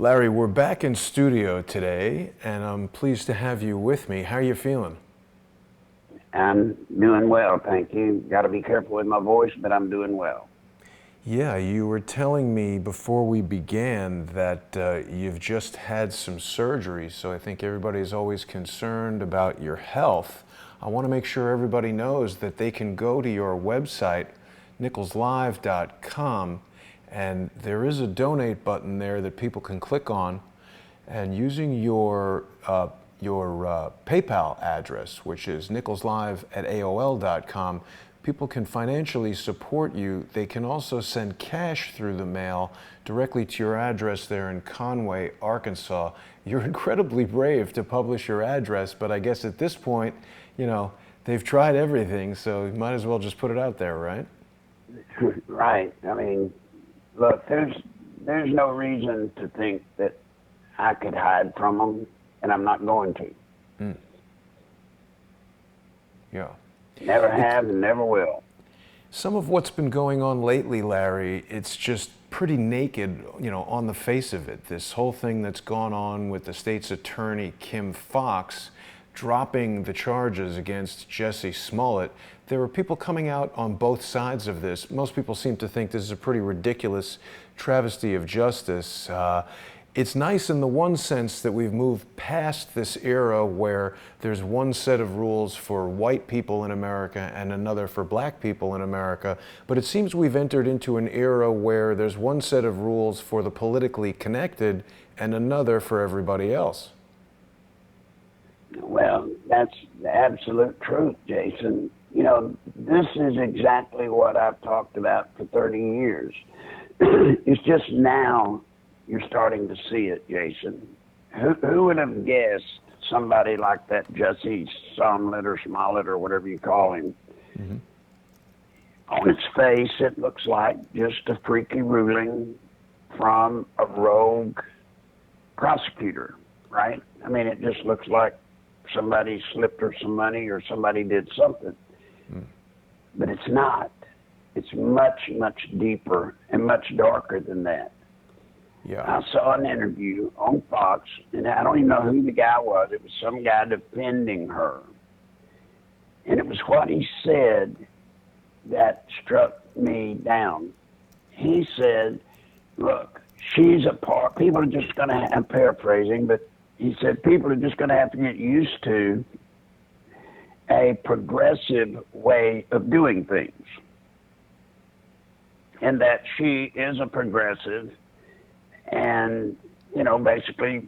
Larry, we're back in studio today, and I'm pleased to have you with me. How are you feeling? I'm doing well, thank you. Got to be careful with my voice, but I'm doing well. Yeah, you were telling me before we began that you've just had some surgery, so I think everybody's always concerned about your health. I want to make sure everybody knows that they can go to your website, nicholslive.com, and there is a donate button there that people can click on, and using your PayPal address, which is nicholslive@aol.com, people can financially support you. They can also send cash through the mail directly to your address there in Conway, Arkansas. You're incredibly brave to publish your address, but I guess at this point, you know, they've tried everything, so you might as well just put it out there, right? Right. I mean, look, there's no reason to think that I could hide from them, and I'm not going to. Yeah. Never have and never will. Some of what's been going on lately, Larry, it's just pretty naked, you know, on the face of it. This whole thing that's gone on with the state's attorney, Kim Foxx, dropping the charges against Jesse Smollett. There were people coming out on both sides of this. Most people seem to think this is a pretty ridiculous travesty of justice. It's nice in the one sense that we've moved past this era where there's one set of rules for white people in America and another for black people in America, but it seems we've entered into an era where there's one set of rules for the politically connected and another for everybody else. Well, that's the absolute truth, Jason. You know, this is exactly what I've talked about for 30 years. It's just now you're starting to see it, Jason. Who would have guessed somebody like that Jesse Smollett or Smollett or whatever you call him? Mm-hmm. On its face, it looks like just a freaky ruling from a rogue prosecutor, right? I mean, it just looks like somebody slipped her some money or somebody did something. But it's not. It's much, much deeper and much darker than that. Yeah. I saw an interview on Fox, and I don't even know who the guy was. It was some guy defending her. And it was what he said that struck me down. He said, look, she's a part, people are just going to, I'm paraphrasing, but he said people are just going to have to get used to a progressive way of doing things. And that she is a progressive, and, you know, basically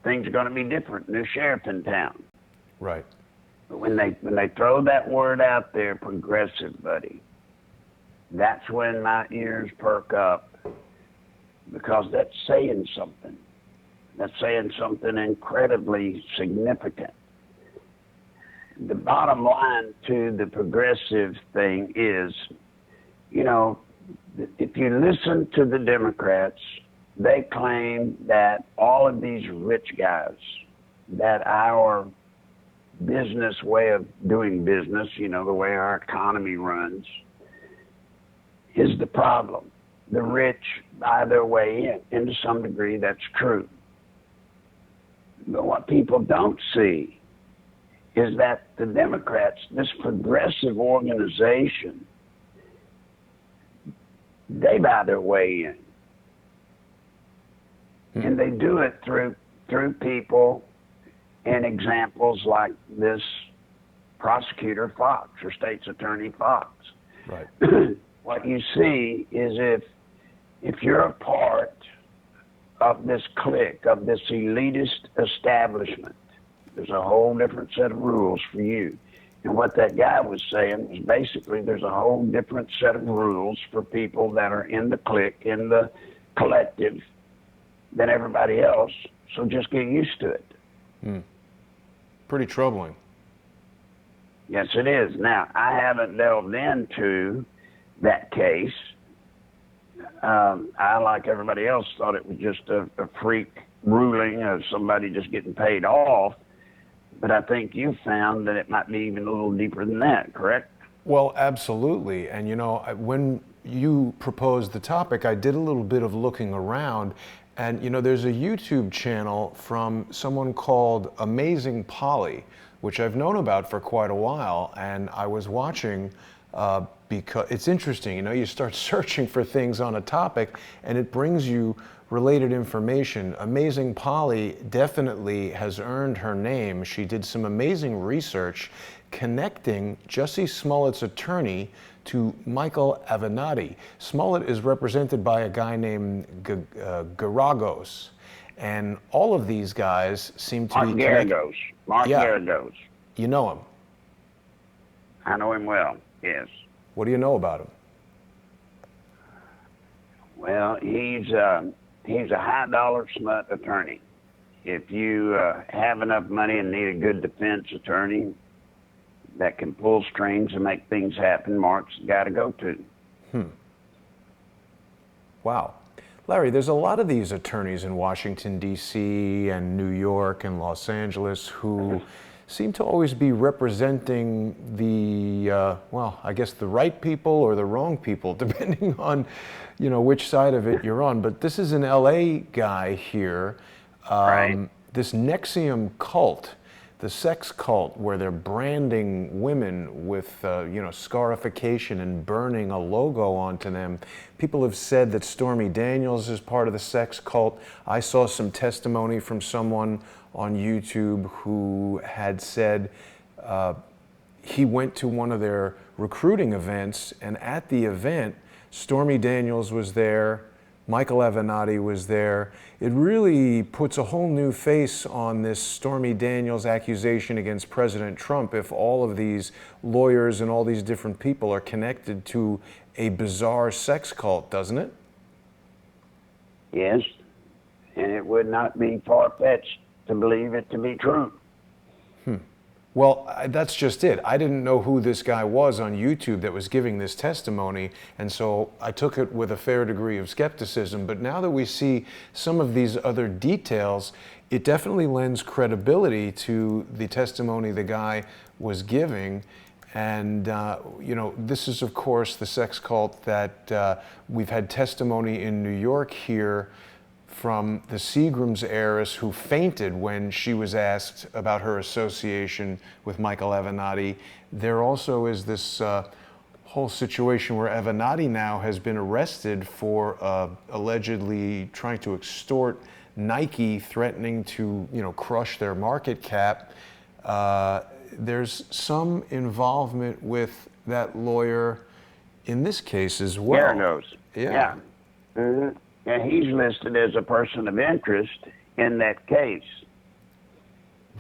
things are going to be different. New sheriff in town. Right. But when they throw that word out there, progressive, buddy, that's when my ears perk up, because that's saying something. That's saying something incredibly significant. The bottom line to the progressive thing is, you know, if you listen to the Democrats, they claim that all of these rich guys, that our business way of doing business, you know, the way our economy runs, is the problem. The rich buy their way in, and to some degree that's true. But what people don't see is that the Democrats, this progressive organization, they buy their way in. And they do it through people and examples like this prosecutor Fox or state's attorney Fox. Right. What you see is if you're a part of this clique, of this elitist establishment, there's a whole different set of rules for you. And what that guy was saying was basically there's a whole different set of rules for people that are in the clique, in the collective, than everybody else. So just get used to it. Pretty troubling. Yes, it is. Now, I haven't delved into that case. I, like everybody else, thought it was just a freak ruling of somebody just getting paid off. But I think you found that it might be even a little deeper than that, correct? Well, absolutely. And, you know, when you proposed the topic, I did a little bit of looking around, And you know, there's a YouTube channel from someone called Amazing Polly, which I've known about for quite a while, and I was watching because it's interesting. You know, you start searching for things on a topic, and it brings you related information. Amazing Polly definitely has earned her name. She did some amazing research connecting Jussie Smollett's attorney to Michael Avenatti. Smollett is represented by a guy named Garagos, and all of these guys seem to be Garagos. Mark Garagos. You know him? I know him well, yes. What do you know about him? Well, he's a high-dollar smut attorney. If you have enough money and need a good defense attorney that can pull strings and make things happen, Mark's the guy to go to. Wow. Larry, there's a lot of these attorneys in Washington, D.C. and New York and Los Angeles who seem to always be representing the, well, I guess the right people or the wrong people, depending on, you know, which side of it you're on. But this is an L.A. guy here, Right. This Nexium cult, the sex cult, where they're branding women with, you know, scarification and burning a logo onto them. People have said that Stormy Daniels is part of the sex cult. I saw some testimony from someone on YouTube who had said he went to one of their recruiting events, and at the event, Stormy Daniels was there, Michael Avenatti was there. It really puts a whole new face on this Stormy Daniels accusation against President Trump if all of these lawyers and all these different people are connected to a bizarre sex cult, doesn't it? Yes, and it would not be far-fetched to believe it to be true. Well, that's just it. I didn't know who this guy was on YouTube that was giving this testimony, and so I took it with a fair degree of skepticism. But now that we see some of these other details, it definitely lends credibility to the testimony the guy was giving. And, you know, this is, of course, the sex cult that we've had testimony in New York here from the Seagram's heiress who fainted when she was asked about her association with Michael Avenatti. There also is this whole situation where Avenatti now has been arrested for allegedly trying to extort Nike, threatening to, you know, crush their market cap. There's some involvement with that lawyer in this case as well. There it goes. Yeah. Mm-hmm. And he's listed as a person of interest in that case.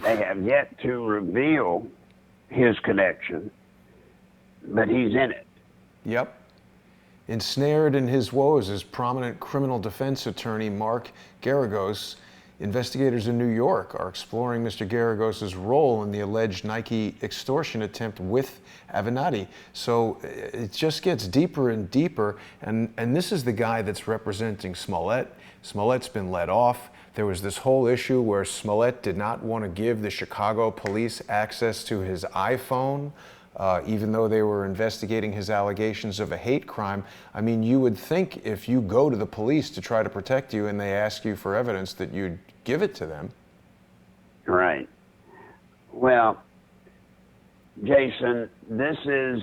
They have yet to reveal his connection, but he's in it. Yep. Ensnared in his woes as prominent criminal defense attorney Mark Garagos, investigators in New York are exploring Mr. Garagos' role in the alleged Nike extortion attempt with Avenatti. So it just gets deeper and deeper, and this is the guy that's representing Smollett. Smollett's been let off. There was this whole issue where Smollett did not want to give the Chicago police access to his iPhone, even though they were investigating his allegations of a hate crime. I mean, you would think if you go to the police to try to protect you and they ask you for evidence that you'd give it to them. Right. Well, Jason, this is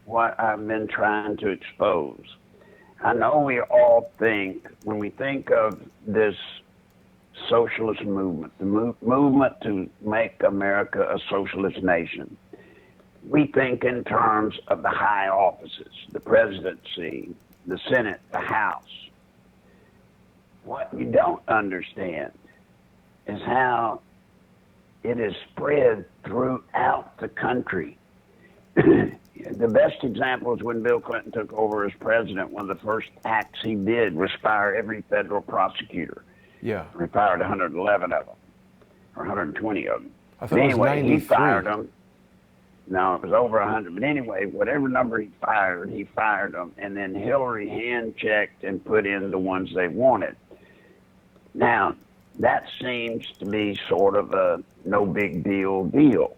what I've been trying to expose. I know we all think, when we think of this socialist movement, the movement to make America a socialist nation, we think in terms of the high offices, the presidency, the Senate, the House. What you don't understand is how it is spread throughout the country. The best example is when Bill Clinton took over as president. One of the first acts he did was fire every federal prosecutor. Yeah. He fired 111 of them, or 120 of them. I thought it was 93. He fired them. No, it was over 100. But anyway, whatever number he fired them. And then Hillary hand-checked and put in the ones they wanted. Now, that seems to be sort of a no big deal.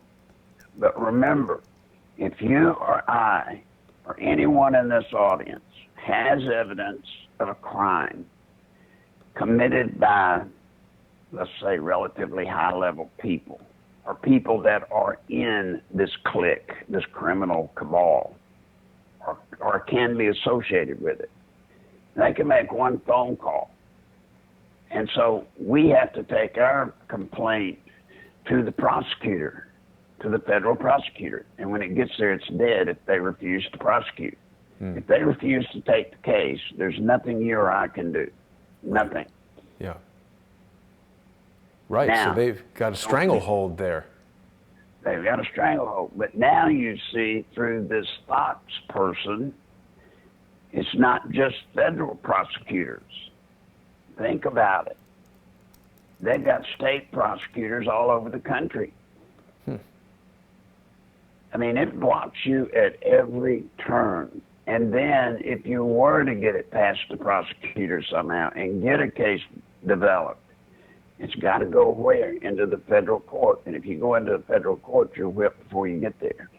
But remember, if you or I or anyone in this audience has evidence of a crime, committed by, let's say, relatively high-level people, or people that are in this clique, this criminal cabal, or can be associated with it. They can make one phone call. And so we have to take our complaint to the prosecutor, to the federal prosecutor. And when it gets there, it's dead if they refuse to prosecute. If they refuse to take the case, there's nothing you or I can do. Nothing. Yeah. Right, Now, so they've got a stranglehold there. They've got a stranglehold. But now you see through this Fox person, it's not just federal prosecutors. Think about it. They've got state prosecutors all over the country. I mean, it blocks you at every turn. And then if you were to get it past the prosecutor somehow and get a case developed, it's got to go where? Into the federal court. And if you go into the federal court, you're whipped before you get there.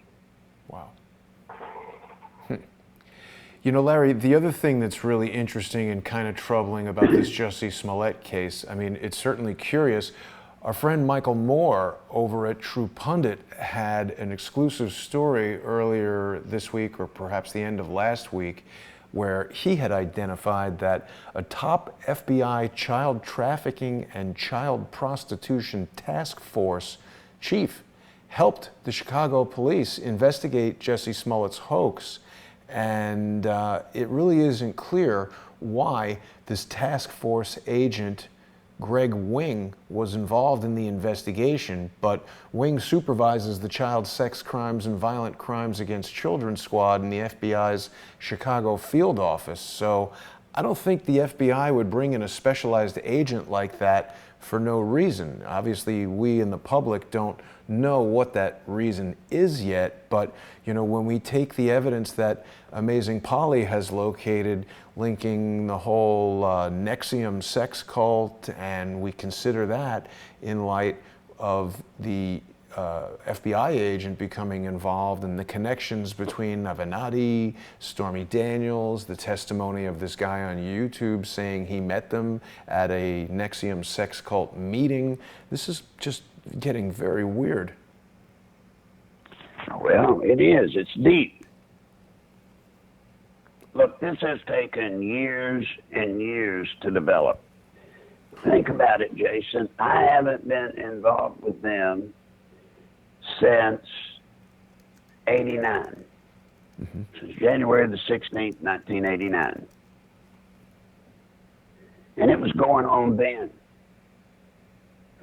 Wow. You know, Larry, the other thing that's really interesting and kind of troubling about this Jussie Smollett case, I mean, it's certainly curious. Our friend Michael Moore over at True Pundit had an exclusive story earlier this week, or perhaps the end of last week, where he had identified that a top FBI child trafficking and child prostitution task force chief helped the Chicago police investigate Jussie Smollett's hoax. And it really isn't clear why this task force agent Greg Wing was involved in the investigation, but Wing supervises the Child Sex Crimes and Violent Crimes Against Children Squad in the FBI's Chicago field office. So I don't think the FBI would bring in a specialized agent like that for no reason. Obviously, we in the public don't know what that reason is yet, but you know, when we take the evidence that Amazing Polly has located linking the whole Nexium sex cult, and we consider that in light of the FBI agent becoming involved and the connections between Avenatti, Stormy Daniels, the testimony of this guy on YouTube saying he met them at a Nexium sex cult meeting. This is just getting very weird. Well, it is. It's deep. Look, this has taken years and years to develop. Think about it, Jason. I haven't been involved with them since '89. Since January the 16th, 1989. And it was going on then.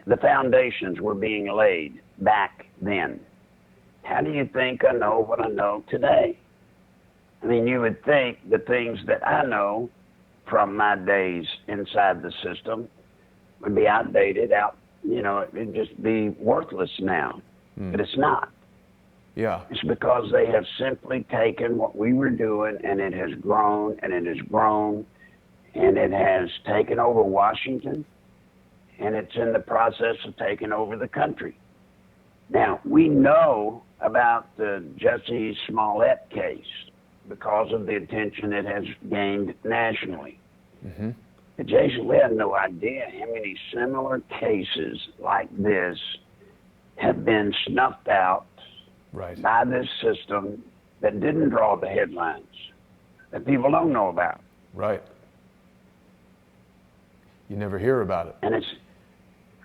The foundations were being laid back then. How do you think I know what I know today? I mean, you would think the things that I know from my days inside the system would be outdated, it'd just be worthless now. But it's not. Yeah. It's because they have simply taken what we were doing, and it has grown, and it has grown, and it has taken over Washington, and it's in the process of taking over the country. Now, we know about the Jussie Smollett case because of the attention it has gained nationally. But Jason, we have no idea how many similar cases like this have been snuffed out by this system that didn't draw the headlines, that people don't know about. Right. You never hear about it. And it's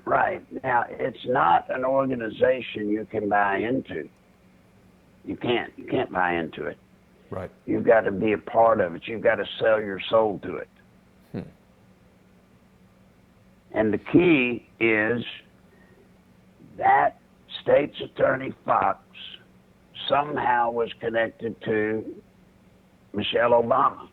right. Now, it's not an organization you can buy into. You can't. You can't buy into it. Right. You've got to be a part of it. You've got to sell your soul to it. And the key is that state's attorney Fox somehow was connected to Michelle Obama.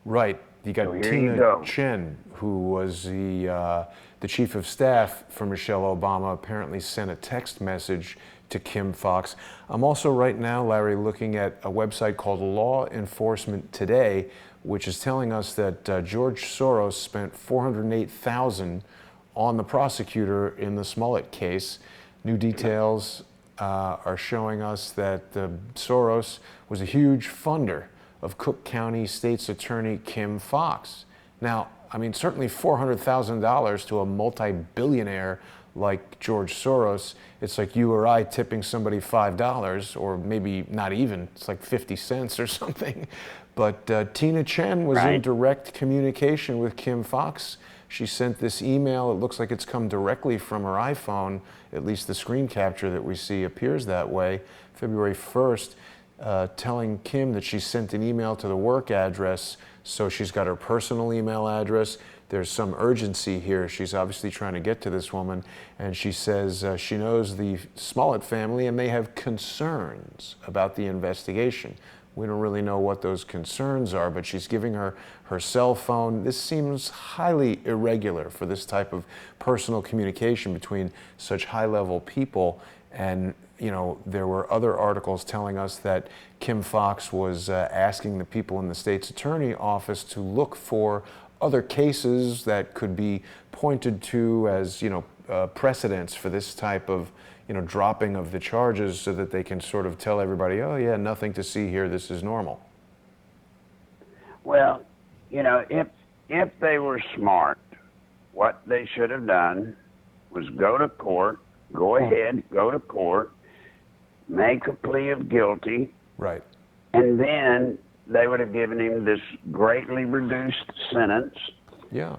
Right. You got Tina Chen, who was the chief of staff for Michelle Obama, apparently sent a text message to Kim Fox. I'm also right now, Larry, looking at a website called Law Enforcement Today, which is telling us that George Soros spent $408,000 on the prosecutor in the Smollett case. New details are showing us that Soros was a huge funder of Cook County State's Attorney Kim Fox. Now, I mean, certainly $400,000 to a multi-billionaire like George Soros, it's like you or I tipping somebody $5, or maybe not even, it's like 50 cents or something. But Tina Chen was in direct communication with Kim Fox. She sent this email. It looks like it's come directly from her iPhone. At least the screen capture that we see appears that way. February 1st, telling Kim that she sent an email to the work address. So she's got her personal email address. There's some urgency here. She's obviously trying to get to this woman. And she says she knows the Smollett family and they have concerns about the investigation. We don't really know what those concerns are, but she's giving her cell phone. This seems highly irregular for this type of personal communication between such high-level people. And, you know, there were other articles telling us that Kim Fox was asking the people in the state's attorney office to look for other cases that could be pointed to as, you know, precedents for this type of, you know, dropping of the charges, so that they can sort of tell everybody, oh yeah, nothing to see here, this is normal. Well, you know, if they were smart, what they should have done was go to court, go ahead, go to court, make a plea of guilty. Right. And then they would have given him this greatly reduced sentence. Yeah.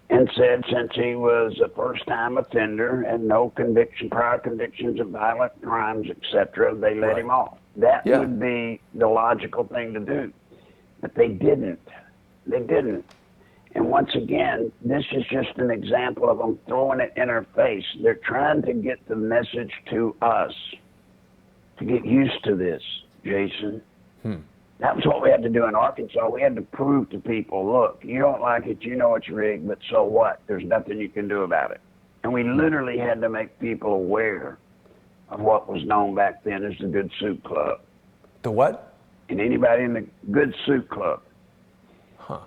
And said since he was a first-time offender and no prior convictions of violent crimes, etc., they let him off. That would be the logical thing to do. But they didn't. They didn't. And once again, this is just an example of them throwing it in our face. They're trying to get the message to us to get used to this, Jason. That was what we had to do in Arkansas. We had to prove to people, look, you don't like it, you know it's rigged, but so what? There's nothing you can do about it. And we literally had to make people aware of what was known back then as the Good Soup Club. The what? And anybody in the Good Soup Club. Huh.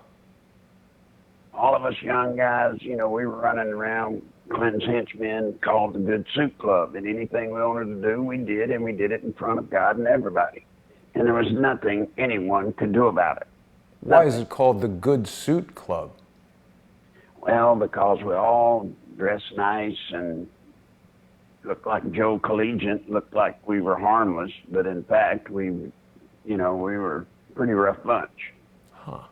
All of us young guys, you know, we were running around Clinton's henchmen called the Good Soup Club. And anything we wanted to do, we did, and we did it in front of God and everybody. And there was nothing anyone could do about it. Why is it called the Good Suit Club? Well, because we all dressed nice and looked like Joe Collegiate, looked like we were harmless, but in fact, we were a pretty rough bunch. Huh.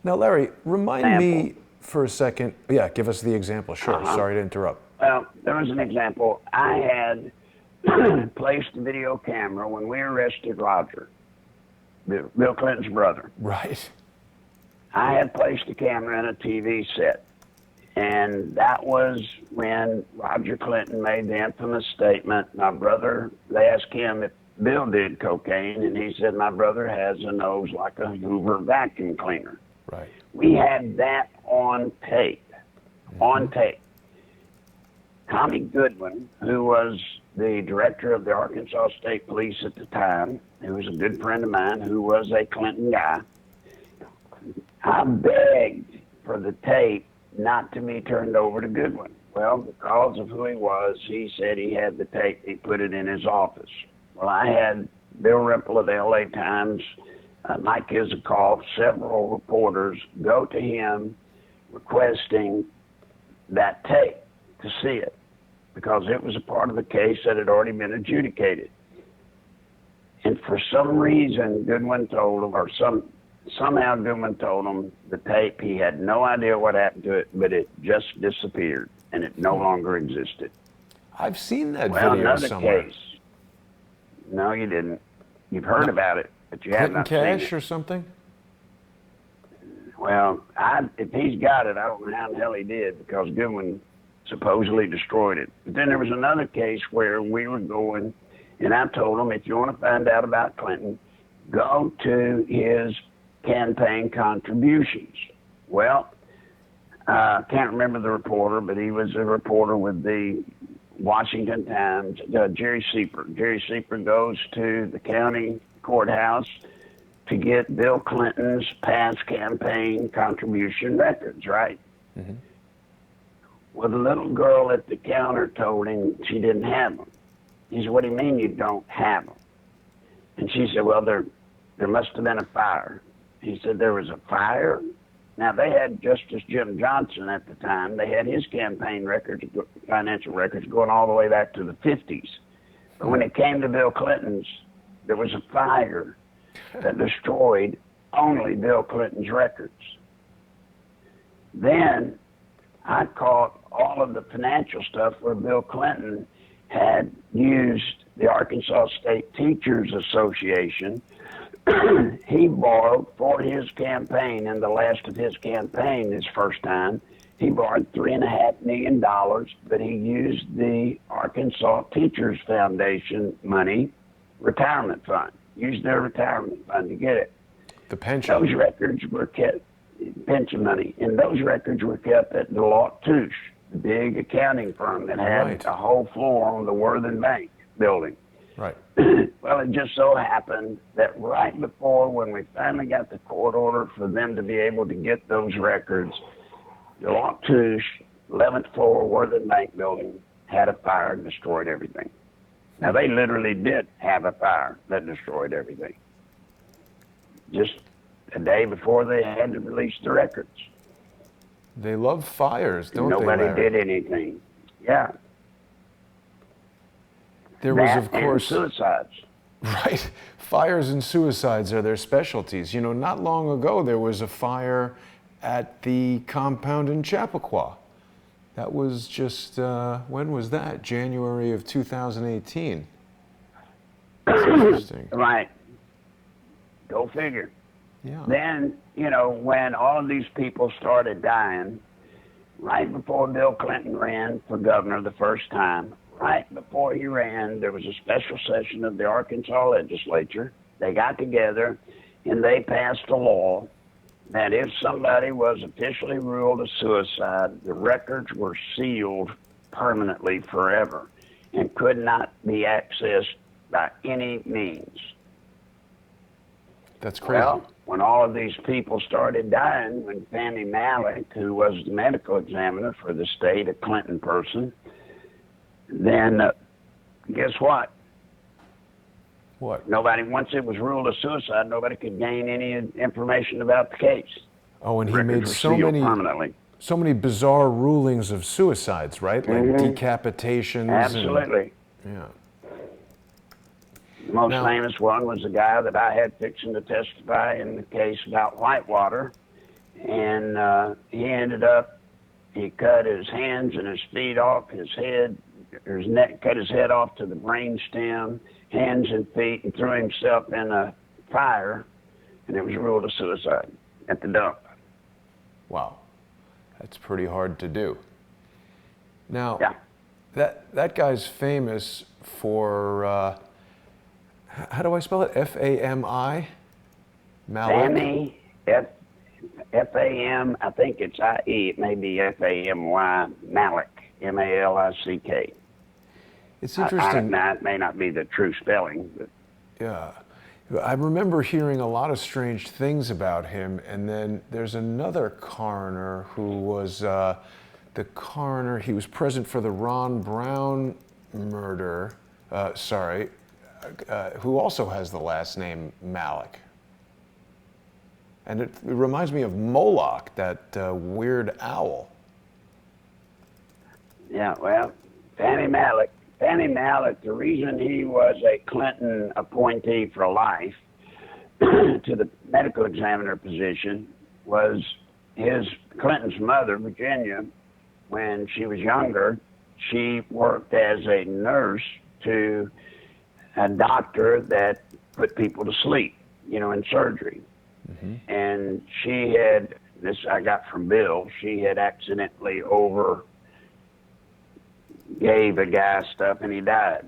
Now, Larry, remind me for a second. Yeah, give us the example. Sure. Sorry to interrupt. Well, there was an example. I had placed a video camera when we arrested Roger, Bill Clinton's brother. Right. I had placed a camera in a TV set, and that was when Roger Clinton made the infamous statement, my brother, they asked him if Bill did cocaine, and he said, my brother has a nose like a Hoover vacuum cleaner. Right. We had that on tape, on tape. Tommy Goodwin, who was the director of the Arkansas State Police at the time, who was a good friend of mine, who was a Clinton guy, I begged for the tape not to be turned over to Goodwin. Well, because of who he was, he said he had the tape. He put it in his office. Well, I had Bill Ripple of the LA Times, Mike Isikoff, several reporters go to him requesting that tape to see it, because it was a part of the case that had already been adjudicated. And for some reason, Goodwin told him, or somehow Goodwin told him the tape, he had no idea what happened to it, but it just disappeared, and it no longer existed. I've seen that well, video another somewhere. Case. No, you didn't. You've heard about it, but you have Clinton not seen Cash it. or something? Well, if he's got it, I don't know how the hell he did, because Goodwin supposedly destroyed it. But then there was another case where we were going, and I told him, if you want to find out about Clinton, go to his campaign contributions. Well, I can't remember the reporter, but he was a reporter with the Washington Times, Jerry Sieper. Jerry Sieper goes to the county courthouse to get Bill Clinton's past campaign contribution records, right? Mm-hmm. Well, the little girl at the counter told him she didn't have them. He said, what do you mean you don't have them? And she said, well, there must have been a fire. He said, there was a fire? Now, they had Justice Jim Johnson at the time. They had his campaign records, financial records, going all the way back to the 50s. But when it came to Bill Clinton's, there was a fire that destroyed only Bill Clinton's records. Then I caught all of the financial stuff where Bill Clinton had used the Arkansas State Teachers Association. He borrowed for his campaign, and the last of his campaign, his first time, he borrowed $3.5 million, but he used the Arkansas Teachers Foundation money, retirement fund, used their retirement fund to get it. The pension. Those records were kept, pension money, and those records were kept at Deloitte Touche, the big accounting firm that had a whole floor on the Worthen Bank building. Right. Well, it just so happened that right before when we finally got the court order for them to be able to get those records, Deloitte Touche, 11th floor Worthen Bank building, had a fire and destroyed everything. Now, they literally did have a fire that destroyed everything. Just a day before they had to release the records. They love fires, don't they, Nobody Larry? did anything. Yeah. There was, of course, suicides. Right. Fires and suicides are their specialties. You know, not long ago there was a fire at the compound in Chappaqua. That was just, when was that? January of 2018. That's interesting. Right. Go figure. Yeah. Then, you know, when all of these people started dying, right before Bill Clinton ran for governor the first time, right before he ran, there was a special session of the Arkansas legislature. They got together and they passed a law that if somebody was officially ruled a suicide, the records were sealed permanently forever and could not be accessed by any means. That's crazy. Well, when all of these people started dying, when Fannie Malik, who was the medical examiner for the state, a Clinton person, then guess what? What? Nobody, once it was ruled a suicide, nobody could gain any information about the case. Oh, and he Records made were so sealed many, permanently. so many bizarre rulings of suicides, right? Like decapitations. Absolutely. Yeah. The most famous one was the guy that I had fixing to testify in the case about Whitewater. And he ended up, he cut his hands and his feet off, his head, or his neck, cut his head off to the brain stem, hands and feet, and threw himself in a fire, and it was ruled a suicide at the dump. Wow. That's pretty hard to do. Now, Yeah. that guy's famous for, how do I spell it? F-A-M-I? Malik? Fannie, F-A-M, I think it's I-E, it may be F-A-M-Y, Malik, M-A-L-I-C-K. It's interesting. It may not be the true spelling, but Yeah. I remember hearing a lot of strange things about him, and then there's another coroner who was the coroner, he was present for the Ron Brown murder, who also has the last name Malik. And it reminds me of Moloch, that weird owl. yeah, well, Fannie Malik, the reason he was a Clinton appointee for life to the medical examiner position was Clinton's mother, Virginia, when she was younger, she worked as a nurse to a doctor that put people to sleep, you know, in surgery. And she had, this I got from Bill, she had accidentally gave a guy stuff and he died.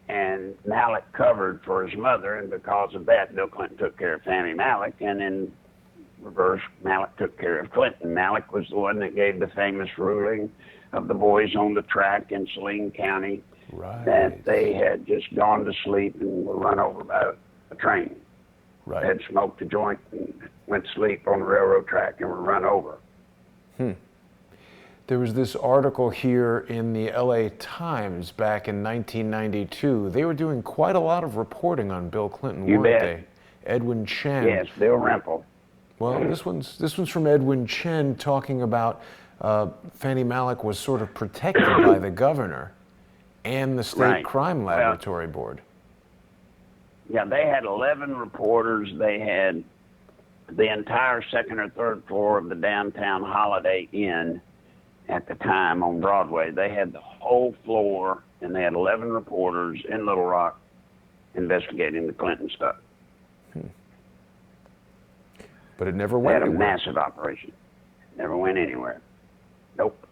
And Malik covered for his mother, and because of that, Bill Clinton took care of Fannie Malik, and in reverse, Malik took care of Clinton. Malik was the one that gave the famous ruling of the boys on the track in Saline County that they had just gone to sleep and were run over by a train. They had smoked a joint and went to sleep on the railroad track and were run over. There was this article here in the LA Times back in 1992. They were doing quite a lot of reporting on Bill Clinton, weren't they? Edwin Chen. Yes, Bill Rempel. Well, this one's from Edwin Chen talking about Fannie Malik was sort of protected by the governor and the State Right. Crime Laboratory Board. Yeah, they had 11 reporters. They had the entire second or third floor of the downtown Holiday Inn at the time on Broadway. They had the whole floor, and they had 11 reporters in Little Rock investigating the Clinton stuff. But it never They went had a anywhere. massive operation. Never went anywhere. Nope.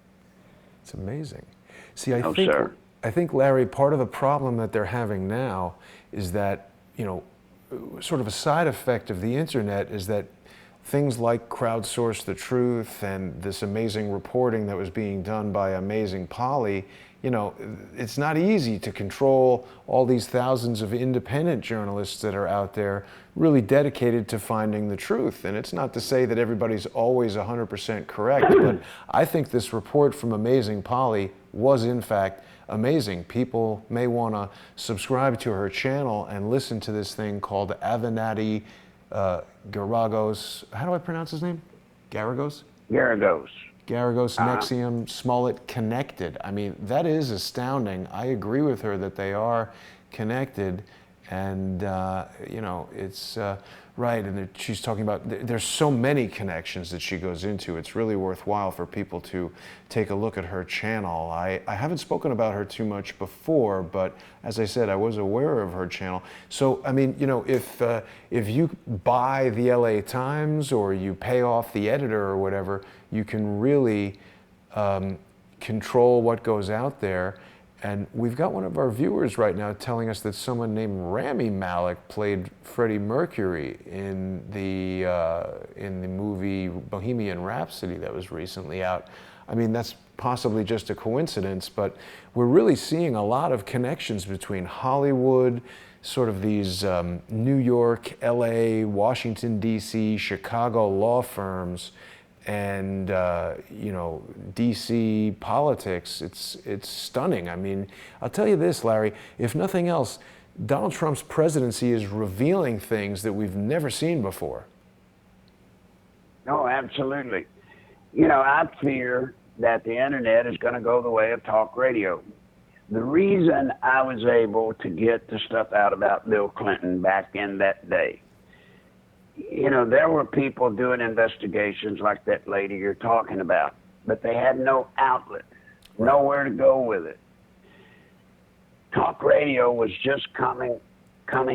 It's amazing. See, I No, think, sir. Larry, part of the problem that they're having now is that, sort of a side effect of the internet is that things like Crowdsource the Truth and this amazing reporting that was being done by Amazing Polly, it's not easy to control all these thousands of independent journalists that are out there really dedicated to finding the truth. And it's not to say that everybody's always 100% correct, but I think this report from Amazing Polly was in fact amazing. People may want to subscribe to her channel and listen to this thing called Avenatti Garagos. How do I pronounce his name? Garagos? Garagos. Garagos, Nexium, Smollett connected. I mean, that is astounding. I agree with her that they are connected, and it's right. And she's talking about there's so many connections that she goes into. It's really worthwhile for people to take a look at her channel. I haven't spoken about her too much before, but as I said, I was aware of her channel. So I mean, if you buy the LA Times or you pay off the editor or whatever, you can really control what goes out there. And we've got one of our viewers right now telling us that someone named Rami Malek played Freddie Mercury in the movie Bohemian Rhapsody that was recently out. I mean, that's possibly just a coincidence, but we're really seeing a lot of connections between Hollywood, sort of these New York, LA, Washington, D.C., Chicago law firms, and D.C. politics. It's stunning. I mean, I'll tell you this, Larry, if nothing else, Donald Trump's presidency is revealing things that we've never seen before. No, absolutely. I fear that the internet is going to go the way of talk radio. The reason I was able to get the stuff out about Bill Clinton back in that day, there were people doing investigations like that lady you're talking about, but they had no outlet, nowhere to go with it. Talk radio was just coming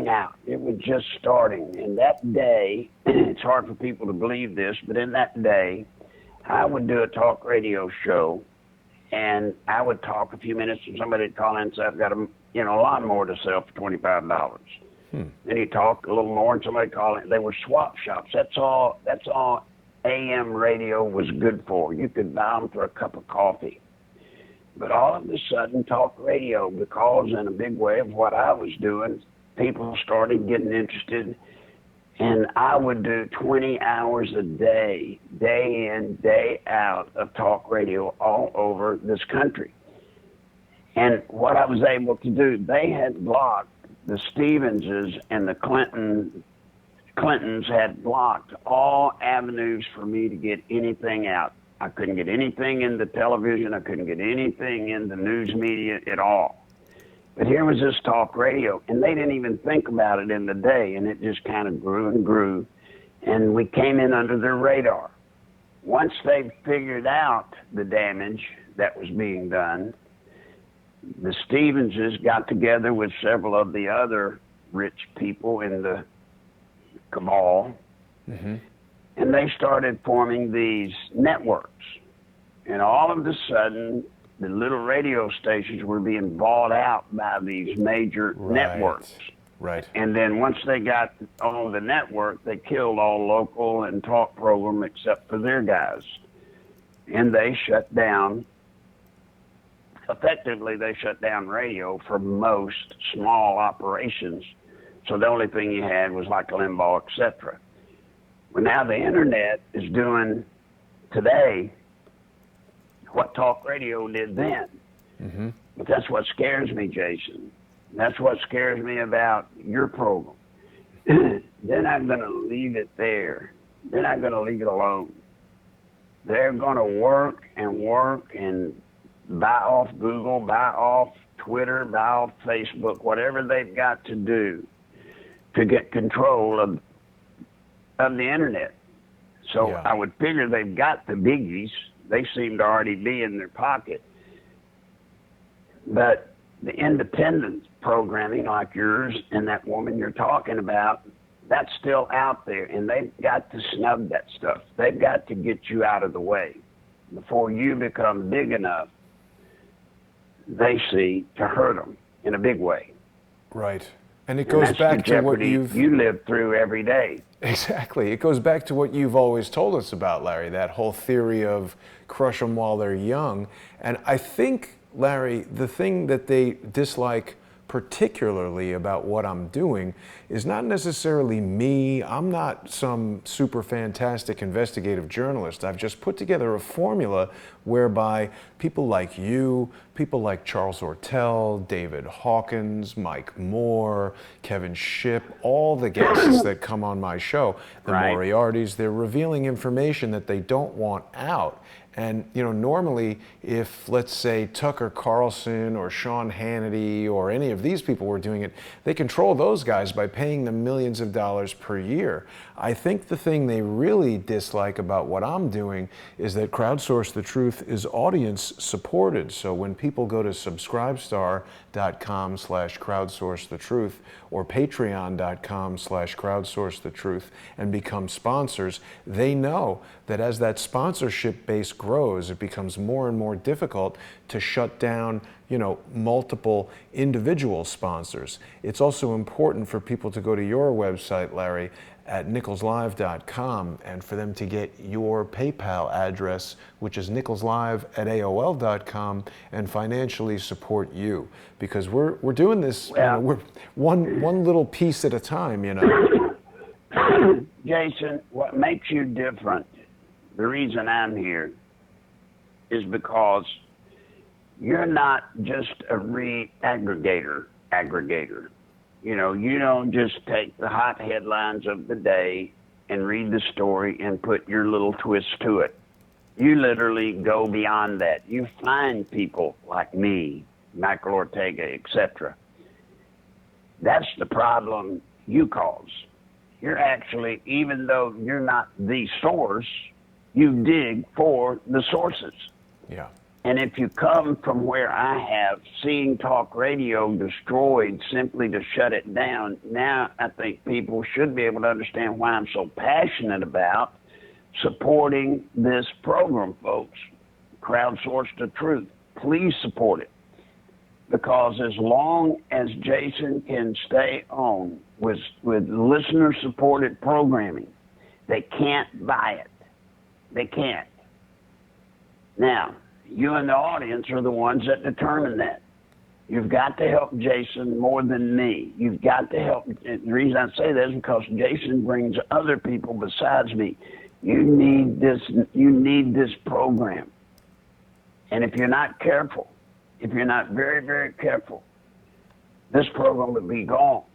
out. It was just starting. And that day, it's hard for people to believe this, but in that day, I would do a talk radio show, and I would talk a few minutes, and somebody would call in and say, I've got a lawnmower to sell for $25. Then you talk a little more, and somebody called in. They were swap shops. That's all AM radio was good for. You could buy them for a cup of coffee. But all of a sudden, talk radio, because in a big way of what I was doing, people started getting interested. And I would do 20 hours a day, day in, day out, of talk radio all over this country. And what I was able to do, they had blocked the Stevenses and the Clintons had blocked all avenues for me to get anything out. I couldn't get anything in the television. I couldn't get anything in the news media at all. But here was this talk radio, and they didn't even think about it in the day, and it just kind of grew and grew, and we came in under their radar. Once they figured out the damage that was being done, the Stevenses got together with several of the other rich people in the cabal, and they started forming these networks. And all of a sudden, the little radio stations were being bought out by these major networks. Right. And then once they got on the network, they killed all local and talk program except for their guys. And they shut down. Effectively, they shut down radio for most small operations. So the only thing you had was like Limbaugh, etc. Well, now the internet is doing today what talk radio did then. But that's what scares me, Jason. That's what scares me about your program. Then I'm going to leave it there. they're not going to leave it alone. They're going to work and buy off Google, buy off Twitter, buy off Facebook, whatever they've got to do to get control of the internet. So Yeah. I would figure they've got the biggies. They seem to already be in their pocket. But the independent programming like yours and that woman you're talking about, that's still out there, and they've got to snub that stuff. They've got to get you out of the way before you become big enough, they see, to hurt them in a big way. Right. And it And goes that's back the to what jeopardy you've... you live through every day. Exactly. It goes back to what you've always told us about, Larry, that whole theory of crush them while they're young. And I think, Larry, the thing that they dislike particularly about what I'm doing is not necessarily me. I'm not some super fantastic investigative journalist. I've just put together a formula whereby people like you, people like Charles Ortel, David Hawkins, Mike Moore, Kevin Shipp, all the guests that come on my show, the Right. Moriartys, they're revealing information that they don't want out. And, you know, normally if, let's say, Tucker Carlson or Sean Hannity or any of these people were doing it, they control those guys by paying them millions of dollars per year. I think the thing they really dislike about what I'm doing is that Crowdsource the Truth is audience supported. So when people go to subscribestar.com/crowdsourcethetruth or patreon.com/crowdsourcethetruth and become sponsors, they know that as that sponsorship base grows, it becomes more and more difficult to shut down, you know, multiple individual sponsors. It's also important for people to go to your website, Larry, at nicholslive.com, and for them to get your PayPal address, which is nicholslive@aol.com, and financially support you, because we're doing this, you know, we're one little piece at a time, you know. Jason, what makes you different, the reason I'm here, is because you're not just a aggregator. You know, you don't just take the hot headlines of the day and read the story and put your little twist to it. You literally go beyond that. You find people like me, Michael Ortega, etc. That's the problem you cause. You're actually, even though you're not the source, you dig for the sources. Yeah. And if you come from where I have, seeing talk radio destroyed simply to shut it down, now I think people should be able to understand why I'm so passionate about supporting this program, folks. Crowdsource the Truth. Please support it. Because as long as Jason can stay on with listener-supported programming, they can't buy it. They can't. Now, you and the audience are the ones that determine that. You've got to help Jason more than me. You've got to help. And the reason I say that is because Jason brings other people besides me. You need this. You need this program. And if you're not careful, if you're not very, very careful, this program will be gone.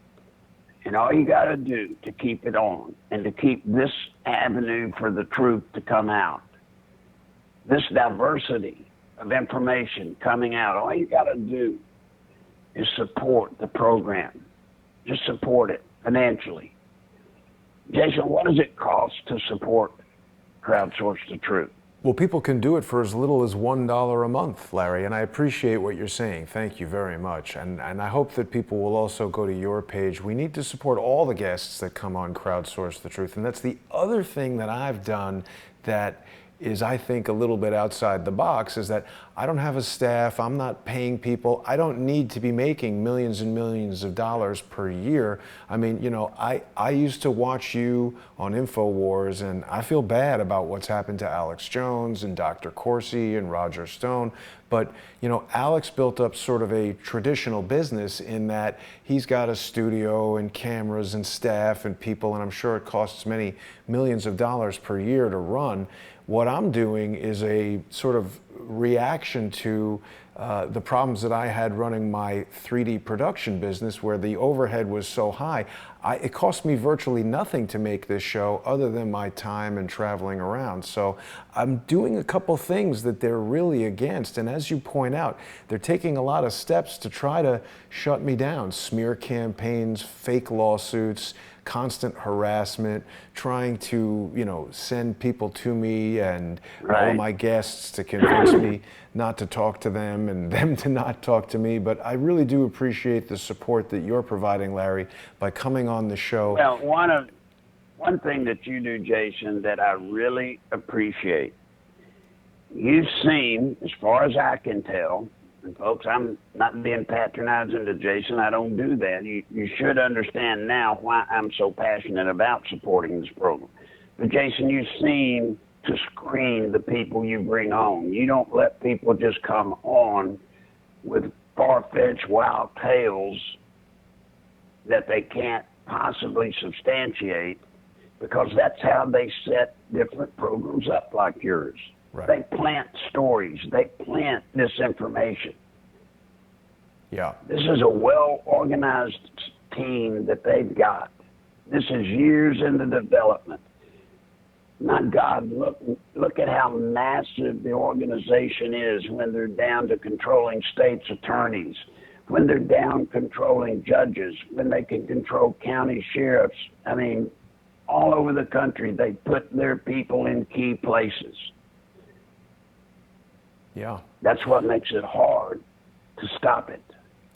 And all you got to do to keep it on and to keep this avenue for the truth to come out, this diversity of information coming out, all you got to do is support the program. Just support it financially. Jason, what does it cost to support Crowdsource the Truth? Well, people can do it for as little as $1 a month, Larry, and I appreciate what you're saying. Thank you very much. And I hope that people will also go to your page. We need to support all the guests that come on Crowdsource the Truth. And that's the other thing that I've done that is, I think, a little bit outside the box, is that I don't have a staff, I'm not paying people, I don't need to be making millions and millions of dollars per year. I mean, you know, I used to watch you on InfoWars, and I feel bad about what's happened to Alex Jones and Dr. Corsi and Roger Stone. But, you know, Alex built up sort of a traditional business in that he's got a studio and cameras and staff and people, and I'm sure it costs many millions of dollars per year to run. What I'm doing is a sort of reaction to the problems that I had running my 3D production business, where the overhead was so high. It cost me virtually nothing to make this show other than my time and traveling around. So I'm doing a couple things that they're really against. And as you point out, they're taking a lot of steps to try to shut me down. Smear campaigns, fake lawsuits, constant harassment, trying to, send people to me and all my guests to convince me not to talk to them and them to not talk to me. But I really do appreciate the support that you're providing, Larry, by coming on the show. Well, one thing that you do, Jason, that I really appreciate, you seem, as far as I can tell, and folks, I'm not being patronizing to Jason. I don't do that. You should understand now why I'm so passionate about supporting this program. But Jason, you seem to screen the people you bring on. You don't let people just come on with far-fetched wild tales that they can't possibly substantiate, because that's how they set different programs up like yours. Right. They plant stories. They plant disinformation. Yeah. This is a well-organized team that they've got. This is years into development. My God, look at how massive the organization is when they're down to controlling states' attorneys, when they're down controlling judges, when they can control county sheriffs. I mean, all over the country, they put their people in key places. Yeah. That's what makes it hard to stop it.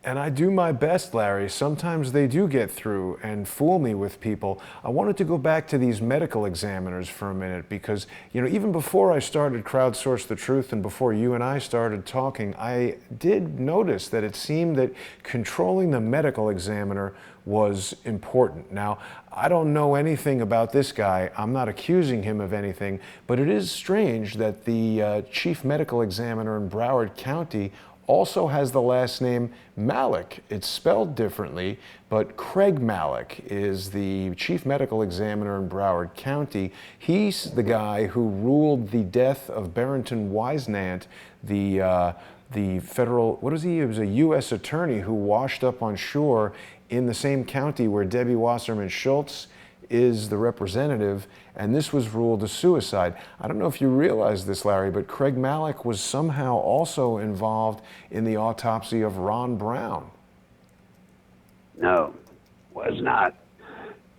And I do my best, Larry. Sometimes they do get through and fool me with people. I wanted to go back to these medical examiners for a minute because, even before I started Crowdsource the Truth and before you and I started talking, I did notice that it seemed that controlling the medical examiner was important. Now, I don't know anything about this guy. I'm not accusing him of anything, but it is strange that the chief medical examiner in Broward County also has the last name Malik. It's spelled differently, but Craig Malik is the chief medical examiner in Broward County. He's the guy who ruled the death of Barrington Wisenant, the federal, what is he? He was a U.S. attorney who washed up on shore in the same county where Debbie Wasserman Schultz is the representative, and this was ruled a suicide. I don't know if you realize this, Larry, but Craig Malik was somehow also involved in the autopsy of Ron Brown. No, was not.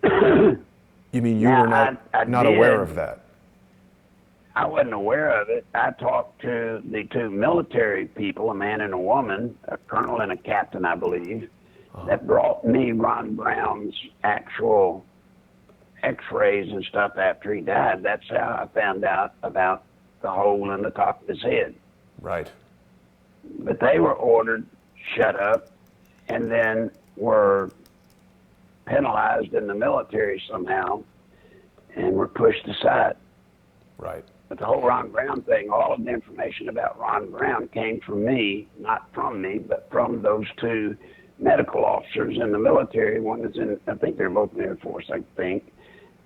You mean you were not aware of that? I wasn't aware of it. I talked to the two military people, a man and a woman, a colonel and a captain, I believe, that brought me Ron Brown's actual X-rays and stuff after he died. That's how I found out about the hole in the top of his head. Right. But they were ordered shut up and then were penalized in the military somehow and were pushed aside. Right. But the whole Ron Brown thing, all of the information about Ron Brown came from me, not from me, but from those two medical officers in the military. One is in, I think they're both in the Air Force, I think.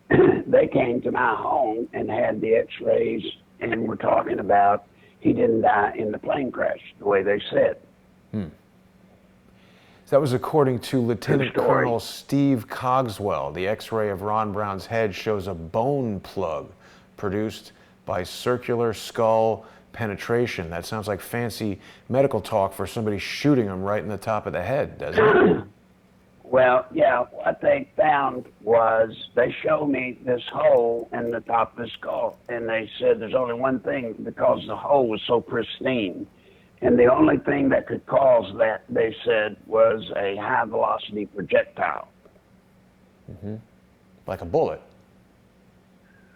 They came to my home and had the X-rays and were talking about he didn't die in the plane crash, the way they said. That was according to Lieutenant Colonel Steve Cogswell. The X-ray of Ron Brown's head shows a bone plug produced by circular skull penetration. That sounds like fancy medical talk for somebody shooting him right in the top of the head, doesn't it? Well, yeah, what they found was they showed me this hole in the top of the skull, and they said there's only one thing, because the hole was so pristine. And the only thing that could cause that, they said, was a high-velocity projectile. Like a bullet.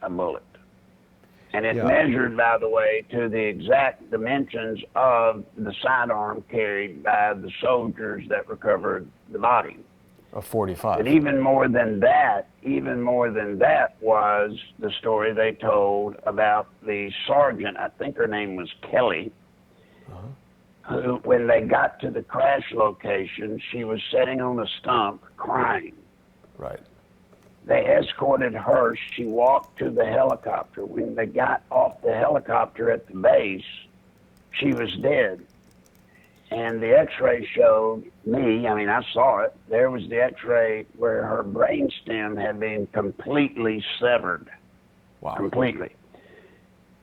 A bullet. And it measured, by the way, to the exact dimensions of the sidearm carried by the soldiers that recovered the body. A 45. But even more than that was the story they told about the sergeant, I think her name was Kelly, who, when they got to the crash location, she was sitting on a stump crying. Right. They escorted her. She walked to the helicopter. When they got off the helicopter at the base, she was dead. And the x-ray showed me, I mean, I saw it, there was the x-ray where her brainstem had been completely severed. Wow. Completely.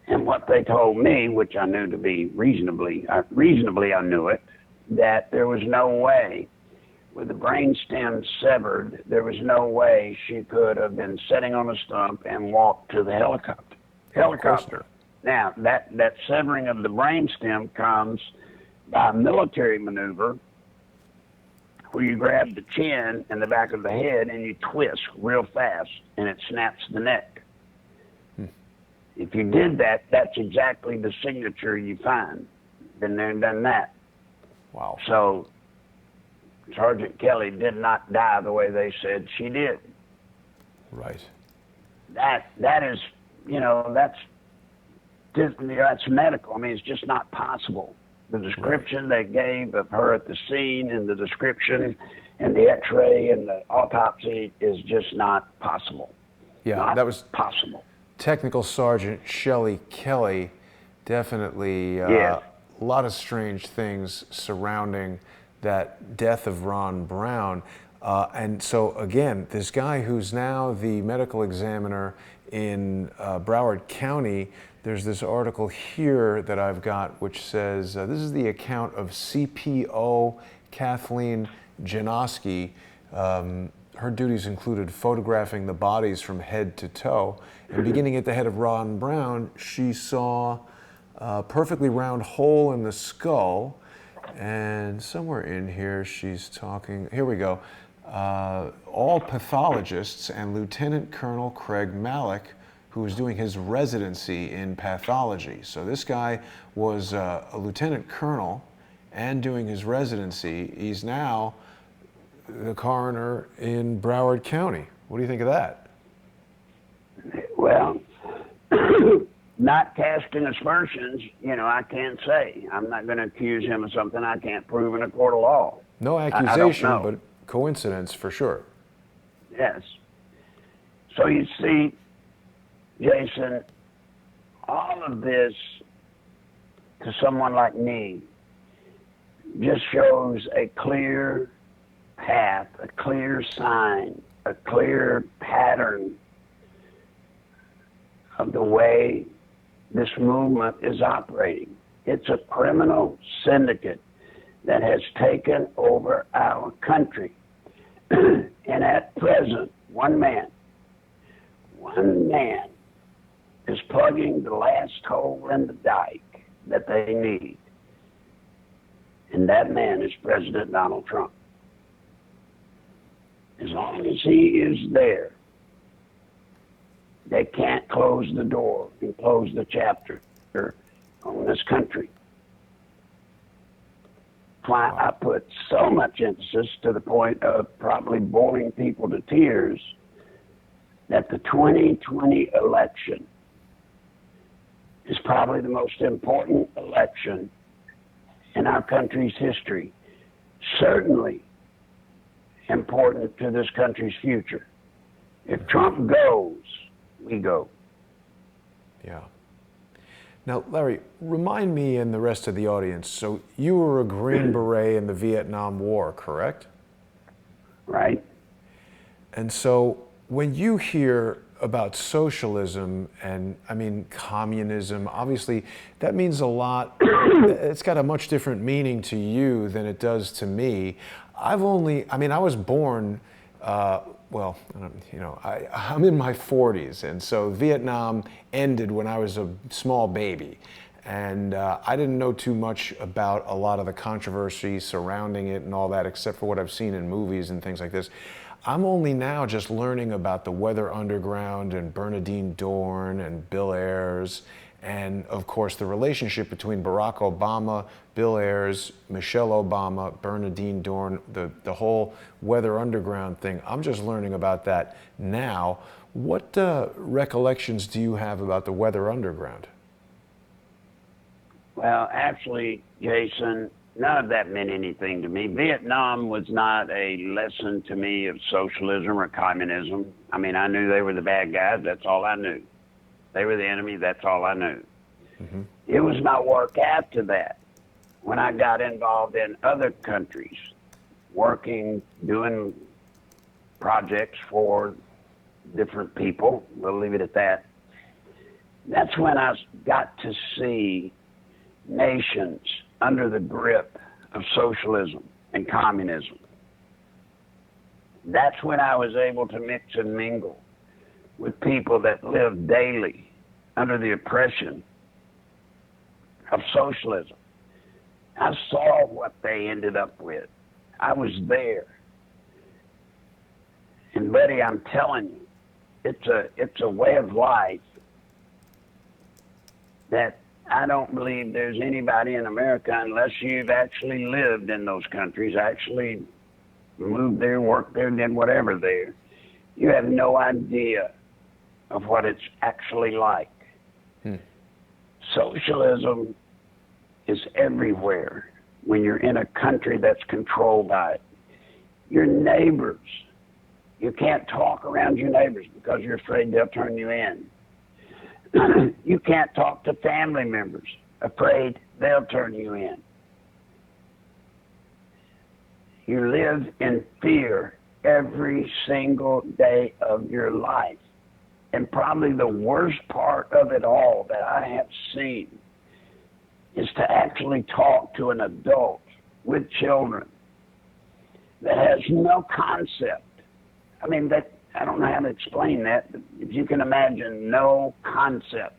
And what they told me, which I knew to be reasonably I knew it, that there was no way, with the brainstem severed, there was no way she could have been sitting on a stump and walked to the helicopter. Now, that severing of the brainstem comes by a military maneuver where you grab the chin and the back of the head and you twist real fast and it snaps the neck. If you did that, that's exactly the signature you find. Been there and done that. Wow. So Sergeant Kelly did not die the way they said she did. Right. That is, you know, that's medical. I mean, it's just not possible. The description they gave of her at the scene and the description and the x-ray and the autopsy is just not possible. Yeah, not that was possible. Technical Sergeant Shelley Kelly. Definitely Yes. a lot of strange things surrounding that death of Ron Brown. And so, again, this guy who's now the medical examiner in Broward County, there's this article here that I've got which says, this is the account of CPO Kathleen Janoski. Her duties included photographing the bodies from head to toe. And beginning at the head of Ron Brown, she saw a perfectly round hole in the skull. And somewhere in here, she's talking, here we go. All pathologists and Lieutenant Colonel Craig Malik, who was doing his residency in pathology. So this guy was a lieutenant colonel and doing his residency. He's now the coroner in Broward County. What do you think of that? Well, not casting aspersions, you know, I can't say. I'm not going to accuse him of something I can't prove in a court of law. No accusation, but coincidence for sure. Yes. So you see, Jason, all of this to someone like me just shows a clear path, a clear sign, a clear pattern of the way this movement is operating. It's a criminal syndicate that has taken over our country. And at present, one man is plugging the last hole in the dike that they need. And that man is President Donald Trump. As long as he is there, they can't close the door and close the chapter on this country. Why I put so much emphasis to the point of probably boring people to tears that the 2020 election is probably the most important election in our country's history. Certainly important to this country's future. If Trump goes, we go. Yeah. Now, Larry, remind me and the rest of the audience, so you were a Green Beret in the Vietnam War, correct? Right. And so when you hear about socialism and, I mean, communism, obviously that means a lot. It's got a much different meaning to you than it does to me. I was born, I'm in my 40s, and so Vietnam ended when I was a small baby. And I didn't know too much about a lot of the controversy surrounding it and all that, except for what I've seen in movies and things like this. I'm only now just learning about the Weather Underground and Bernardine Dohrn and Bill Ayers, and of course the relationship between Barack Obama, Bill Ayers, Michelle Obama, Bernardine Dohrn, the whole Weather Underground thing. I'm just learning about that now. What recollections do you have about the Weather Underground? Well, actually, Jason, none of that meant anything to me. Vietnam was not a lesson to me of socialism or communism. I mean, I knew they were the bad guys. That's all I knew. They were the enemy. That's all I knew. Mm-hmm. It was my work after that when I got involved in other countries, working, doing projects for different people, we'll leave it at that. That's when I got to see nations under the grip of socialism and communism. That's when I was able to mix and mingle with people that live daily under the oppression of socialism. I saw what they ended up with. I was there. And buddy, I'm telling you, it's a way of life that I don't believe there's anybody in America, unless you've actually lived in those countries, actually moved there, worked there, did whatever there. You have no idea of what it's actually like. Socialism is everywhere when you're in a country that's controlled by it. Your neighbors, you can't talk around your neighbors because you're afraid they'll turn you in. You can't talk to family members, afraid they'll turn you in. You live in fear every single day of your life. And probably the worst part of it all that I have seen is to actually talk to an adult with children that has no concept. I mean, that I don't know how to explain that, but if you can imagine, no concept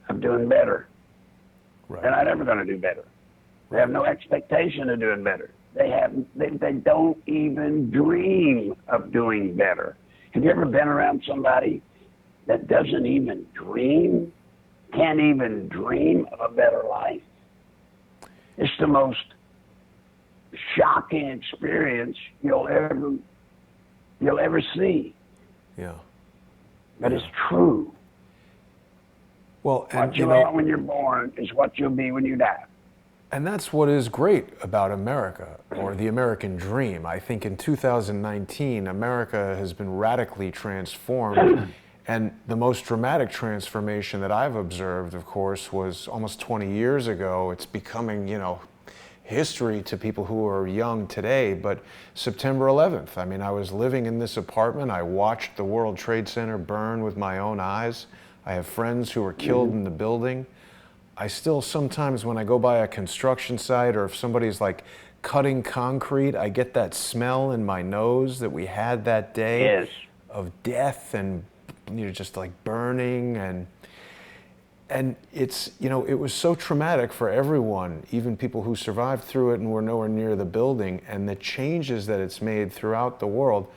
of doing better. Right. They're not ever going to do better. They have no expectation of doing better. They don't even dream of doing better. Have you ever been around somebody that doesn't even dream, can't even dream of a better life? It's the most shocking experience you'll ever see. Yeah. But it's true. Well, and what you are when you're born is what you'll be when you die. And that's what is great about America, or the American dream. I think in 2019, America has been radically transformed. And the most dramatic transformation that I've observed, of course, was almost 20 years ago. It's becoming, history to people who are young today. But September 11th, I mean, I was living in this apartment. I watched the World Trade Center burn with my own eyes. I have friends who were killed in the building. I still sometimes, when I go by a construction site, or if somebody's like cutting concrete, I get that smell in my nose that we had that day of death and just like burning, and it's, it was so traumatic for everyone, even people who survived through it and were nowhere near the building, and the changes that it's made throughout the world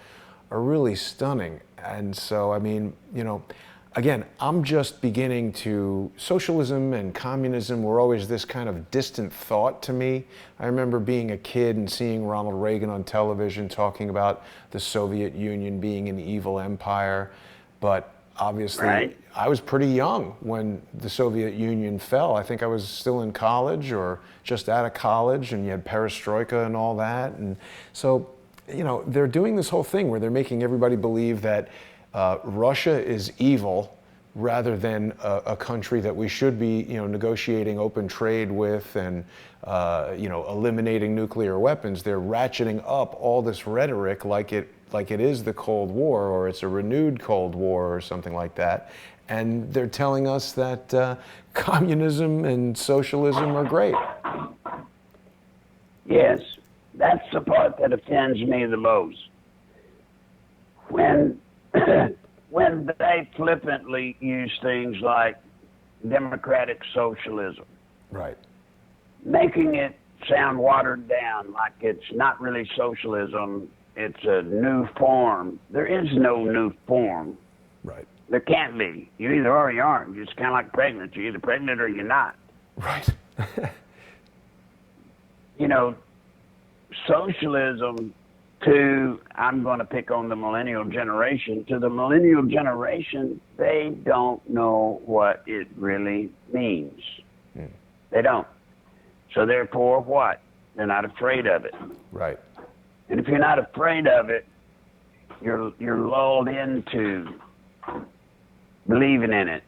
are really stunning. And so, I mean, again, I'm just beginning to, socialism and communism were always this kind of distant thought to me. I remember being a kid and seeing Ronald Reagan on television talking about the Soviet Union being an evil empire, but obviously I was pretty young when the Soviet Union fell. I think I was still in college or just out of college, and you had perestroika and all that. And so, they're doing this whole thing where they're making everybody believe that Russia is evil rather than a country that we should be, negotiating open trade with and, eliminating nuclear weapons. They're ratcheting up all this rhetoric like it is the Cold War, or it's a renewed Cold War or something like that. And they're telling us that communism and socialism are great. Yes, that's the part that offends me the most. When they flippantly use things like democratic socialism, right, making it sound watered down, like it's not really socialism, it's a new form. There is no new form. Right. There can't be. You either are or you aren't. It's kind of like pregnant. You're either pregnant or you're not. Right. Socialism, I'm going to pick on the millennial generation. To the millennial generation, they don't know what it really means. They don't. So therefore, what? They're not afraid of it. Right. And if you're not afraid of it, you're lulled into believing in it.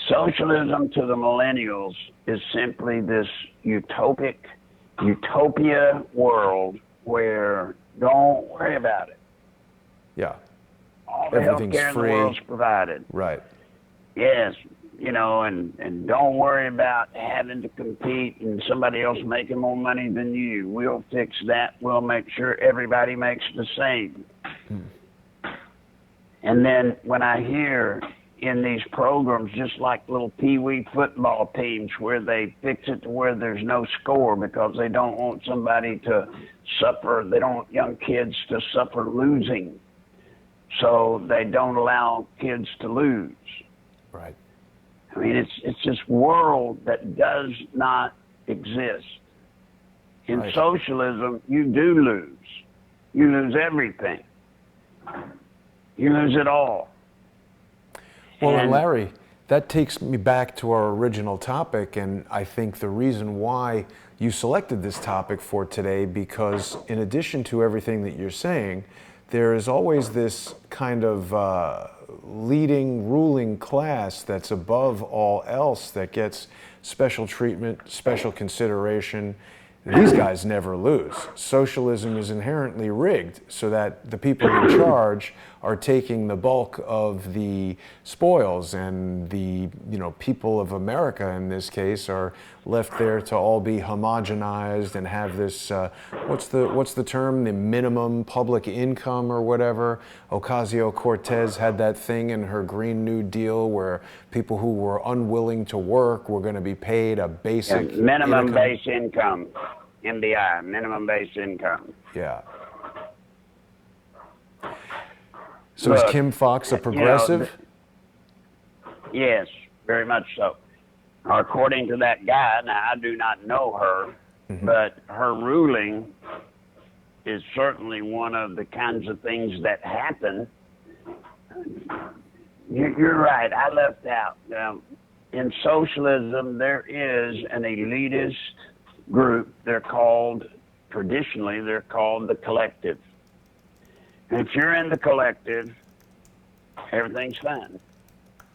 Socialism to the millennials is simply this utopia world where don't worry about it. Yeah. All the Everything's healthcare in the free. world's provided. Right. Yes, and don't worry about having to compete and somebody else making more money than you. We'll fix that. We'll make sure everybody makes the same. And then when I hear in these programs, just like little pee-wee football teams where they fix it to where there's no score because they don't want somebody to suffer, they don't want young kids to suffer losing. So they don't allow kids to lose. Right. I mean, it's this world that does not exist. In Right. socialism, you do lose. You lose everything. You lose it all. Well, and And- Larry, that takes me back to our original topic, and I think the reason why you selected this topic for today, because in addition to everything that you're saying, there is always this kind of leading, ruling class that's above all else that gets special treatment, special consideration. These guys never lose. Socialism is inherently rigged so that the people in charge are taking the bulk of the spoils, and the people of America in this case are left there to all be homogenized and have this what's the term, the minimum public income or whatever. Ocasio-Cortez had that thing in her Green New Deal where people who were unwilling to work were going to be paid a basic minimum income. base income, MBI, minimum base income. Yeah. So is Look, Kim Foxx a progressive? Yes, very much so. According to that guy, now I do not know her, but her ruling is certainly one of the kinds of things that happen. You're right, I left out. In socialism, there is an elitist group. Traditionally, they're called the collective. And if you're in the collective, everything's fine.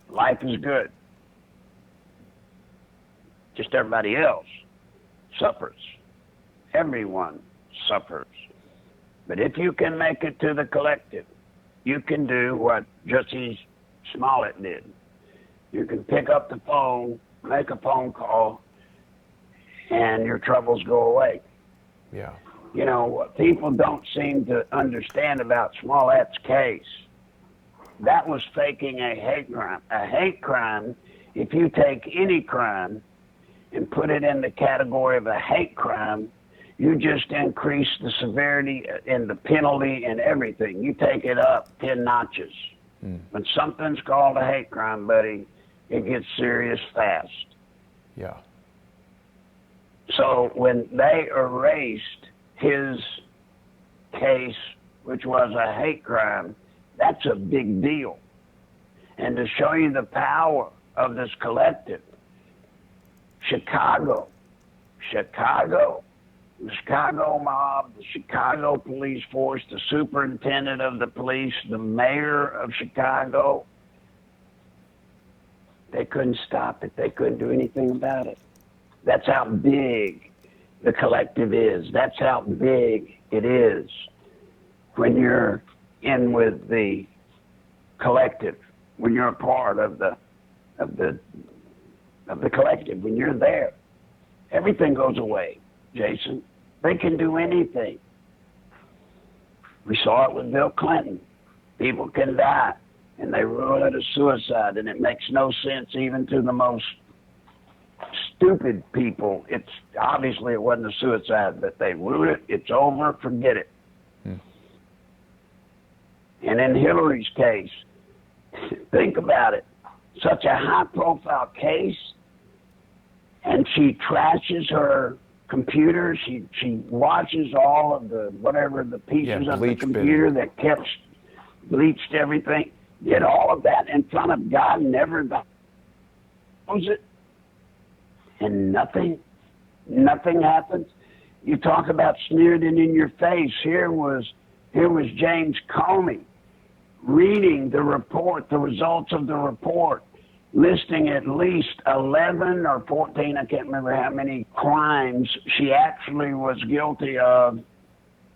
Life is good. Just everybody else suffers. Everyone suffers. But if you can make it to the collective, you can do what Jussie Smollett did. You can pick up the phone, make a phone call, and your troubles go away. Yeah. What people don't seem to understand about Smollett's case, that was faking a hate crime. A hate crime, if you take any crime and put it in the category of a hate crime, you just increase the severity and the penalty and everything. You take it up 10 notches. When something's called a hate crime, buddy, it gets serious fast. Yeah. So when they erased his case, which was a hate crime, that's a big deal. And to show you the power of this collective, Chicago, the Chicago mob, the Chicago police force, the superintendent of the police, the mayor of Chicago, they couldn't stop it. They couldn't do anything about it. That's how big the collective is. That's how big it is when you're in with the collective, when you're a part of the collective, when you're there. Everything goes away, Jason. They can do anything. We saw it with Bill Clinton. People can die, and they rule it as suicide, and it makes no sense even to the most stupid people. It's obviously it wasn't a suicide, but they ruled it. It's over. Forget it. And in Hillary's case, think about it. Such a high-profile case, and she trashes her computer. She watches all of the the pieces of the computer that kept bleached everything. Did all of that in front of God, never knows it, and nothing happens. You talk about smeared it in your face. Here was James Comey reading the report, the results of the report, listing at least 11 or 14, I can't remember how many crimes she actually was guilty of.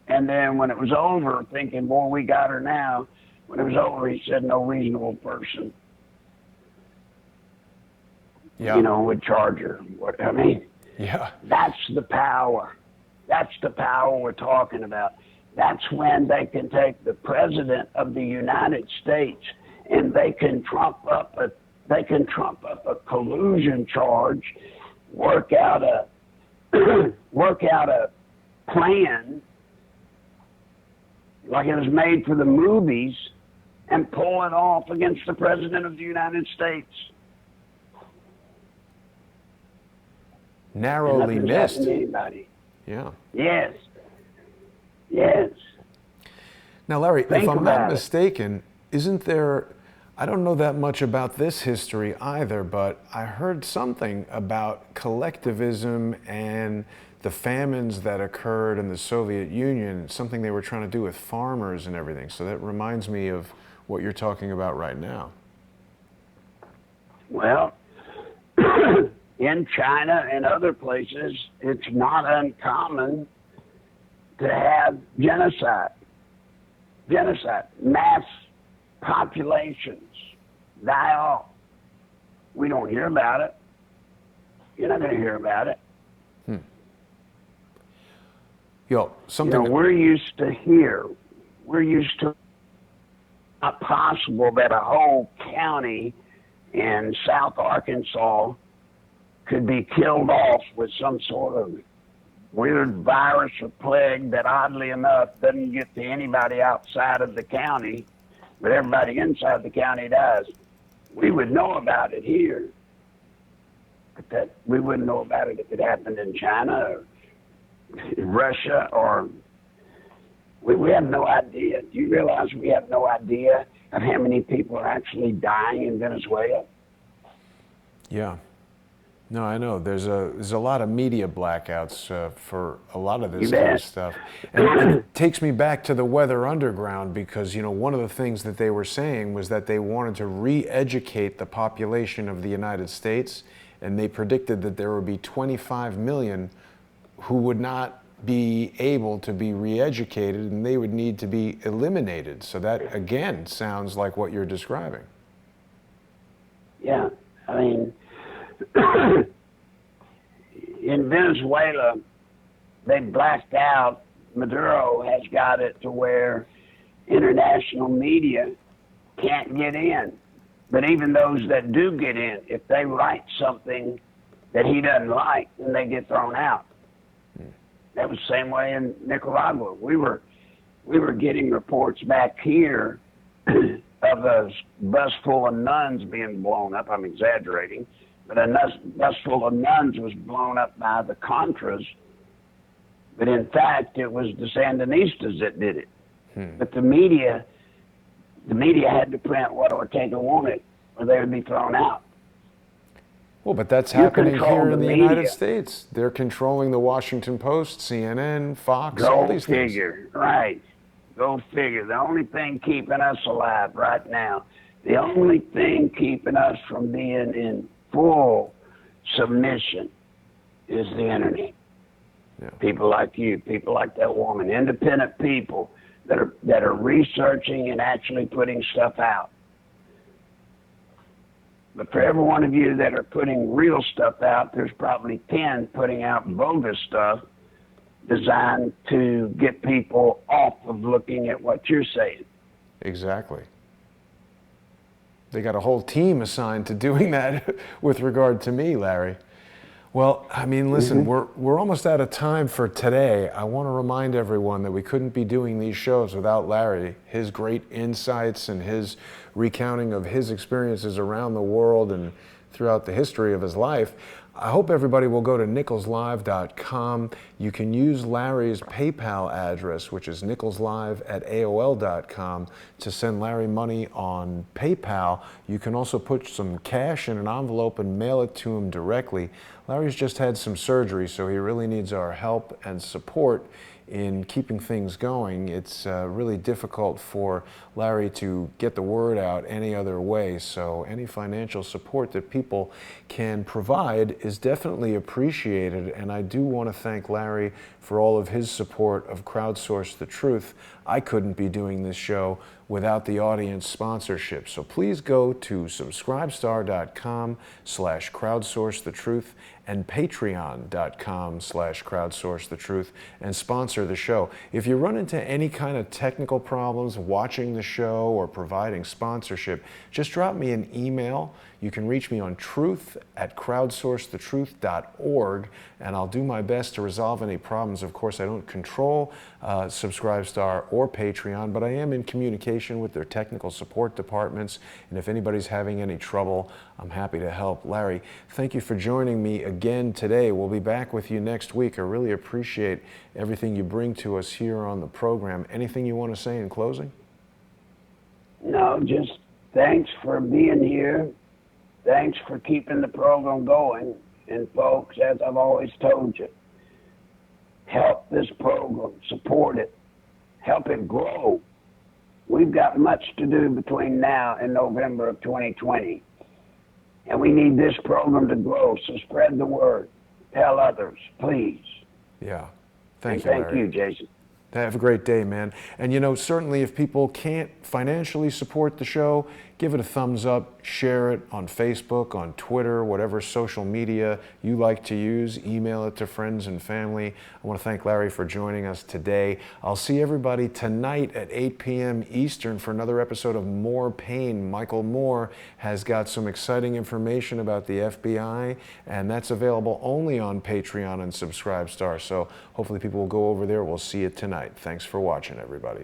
And then when it was over, thinking, boy, we got her now, when it was over, he said no reasonable person, would charge her. I mean, that's the power. That's the power we're talking about. That's when they can take the president of the United States and they can trump up a collusion charge, work out a plan like it was made for the movies, and pull it off against the president of the United States. Narrowly missed. Anybody. Yeah. Yes. Yes. Now, Larry, if I'm not mistaken, isn't there, I don't know that much about this history either, but I heard something about collectivism and the famines that occurred in the Soviet Union, something they were trying to do with farmers and everything. So that reminds me of what you're talking about right now. Well, in China and other places, it's not uncommon to have genocide, mass populations die off. We don't hear about it. You're not going to hear about it. We're used to not possible that a whole county in South Arkansas could be killed off with some sort of weird virus or plague that oddly enough doesn't get to anybody outside of the county, but everybody inside the county does. We would know about it here, but that we wouldn't know about it if it happened in China or Russia, or we have no idea. Do you realize we have no idea of how many people are actually dying in Venezuela? Yeah. No, I know. There's a lot of media blackouts for a lot of this kind of stuff. And it takes me back to the Weather Underground because, one of the things that they were saying was that they wanted to re-educate the population of the United States, and they predicted that there would be 25 million who would not be able to be re-educated, and they would need to be eliminated. So that, again, sounds like what you're describing. Yeah, I mean, in Venezuela, they blacked out. Maduro has got it to where international media can't get in. But even those that do get in, if they write something that he doesn't like, then they get thrown out. That was the same way in Nicaragua. We were getting reports back here of a bus full of nuns being blown up. I'm exaggerating, but a bus full of nuns was blown up by the Contras. But in fact, it was the Sandinistas that did it. But the media had to print what Ortega wanted, or they would be thrown out. Well, but that's happening here in the United States. They're controlling the Washington Post, CNN, Fox, all these things. Go figure, right. Go figure. The only thing keeping us alive right now, the only thing keeping us from being in full submission is the internet. Yeah. People like you, people like that woman, independent people that are researching and actually putting stuff out. But for every one of you that are putting real stuff out, there's probably 10 putting out bogus stuff designed to get people off of looking at what you're saying. Exactly. They got a whole team assigned to doing that with regard to me, Larry. Well, I mean, listen, we're almost out of time for today. I want to remind everyone that we couldn't be doing these shows without Larry, his great insights and his recounting of his experiences around the world and throughout the history of his life. I hope everybody will go to nicholslive.com. You can use Larry's PayPal address, which is nicholslive@aol.com, to send Larry money on PayPal. You can also put some cash in an envelope and mail it to him directly. Larry's just had some surgery, so he really needs our help and support in keeping things going. It's really difficult for Larry to get the word out any other way, so any financial support that people can provide is definitely appreciated, and I do want to thank Larry for all of his support of Crowdsource the Truth. I couldn't be doing this show without the audience sponsorship. So please go to subscribestar.com/crowdsourcethetruth and patreon.com/crowdsourcethetruth and sponsor the show. If you run into any kind of technical problems watching the show or providing sponsorship, just drop me an email. You can reach me on truth@crowdsourcethetruth.org, and I'll do my best to resolve any problems. Of course, I don't control Subscribestar or Patreon, but I am in communication with their technical support departments, and if anybody's having any trouble, I'm happy to help. Larry, thank you for joining me again today. We'll be back with you next week. I really appreciate everything you bring to us here on the program. Anything you want to say in closing? No, just thanks for being here. Thanks for keeping the program going. And folks, as I've always told you, help this program, support it, help it grow. We've got much to do between now and November of 2020. And we need this program to grow, so spread the word. Tell others, please. Yeah. Thank you, Larry. Larry. You, Jason. Have a great day, man. And you know, certainly if people can't financially support the show, give it a thumbs up, share it on Facebook, on Twitter, whatever social media you like to use, email it to friends and family. I want to thank Larry for joining us today. I'll see everybody tonight at 8 p.m. Eastern for another episode of More Pain. Michael Moore has got some exciting information about the FBI, and that's available only on Patreon and Subscribestar. So hopefully people will go over there. We'll see you tonight. Thanks for watching, everybody.